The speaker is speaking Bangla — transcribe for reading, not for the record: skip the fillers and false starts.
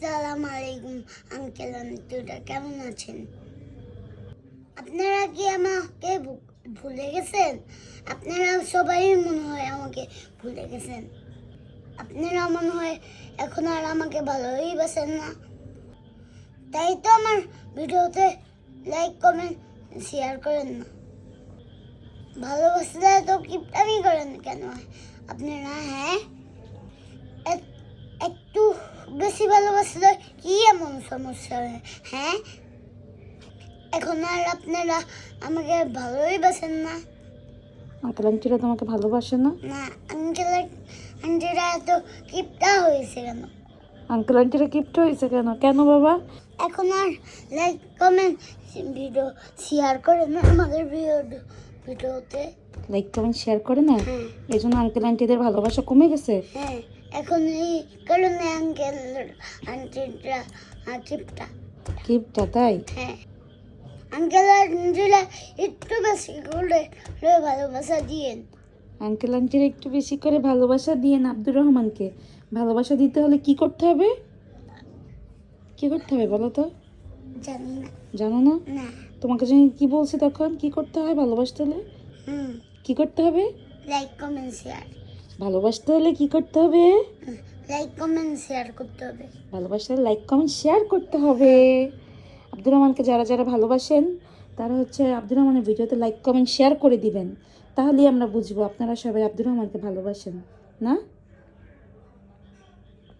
আসসালামু আলাইকুম আঙ্কেল আন্টিরা, কেমন আছেন? আপনারা কি আমাকে ভুলে গেছেন? আপনারা সবাই মনে হয় আমাকে ভুলে গেছেন। আপনারা মনে হয় এখন আর আমাকে ভালোই বাসেন না। তাই তো আমার ভিডিওতে লাইক কমেন্ট শেয়ার করেন না। ভালোবাসলে তো কিপটামি করেন কেন আপনারা? হ্যাঁ, একটু বেশি ভালোবাসলে কি এমন সমস্যা হয়? হ্যাঁ, এখন আর আপনারা আমাকে ভালোই বাসেন না। আঙ্কেল আন্টিরা তোমাকে ভালোবাসে না? না, আঙ্কেল আন্টিরা তো কিপটা হয়েছে কেন? আঙ্কেল আন্টিরা কিপ্ট হয়েছে কেন? কেন বাবা? এখন আর লাইক কমেন্ট ভিডিও শেয়ার করে না আমাদের ভিডিওতে। লাইক কমেন্ট শেয়ার করে না, হ্যাঁ এই জন্য আঙ্কেল আন্টিদের ভালোবাসা কমে গেছে। হ্যাঁ, এখন এই কারণে আঙ্কেল আন্টিরা কিপটা। কিপটা তাই? হ্যাঁ, আঙ্কেল আন্টিরা একটু বেশি করে ভালোবাসা দিয়েন। আঙ্কেল আন্টিরা একটু বেশি করে ভালোবাসা দিয়েন আব্দুর রহমানকে। ভালোবাসা দিতে হলে কি করতে হবে? কি করতে হবে বলো তো? জানি না। জানো না? না। তোমাকে জানি কি বলছি তখন? কি করতে হয় ভালোবাসতে হলে? কি করতে হবে? Like comment share. ভালোবাসতে হলে কি করতে হবে? লাইক কমেন্ট শেয়ার করতে হবে। ভালোবাসতে হলে লাইক কমেন্ট শেয়ার করতে হবে। আব্দুর রহমানকে যারা যারা ভালোবাসেন তারা হচ্ছে আব্দুর রহমানের ভিডিওতে লাইক কমেন্ট শেয়ার করে দিবেন। তাহলেই আমরা বুঝবো আপনারা সবাই আব্দুর রহমানকে ভালোবাসেন, না?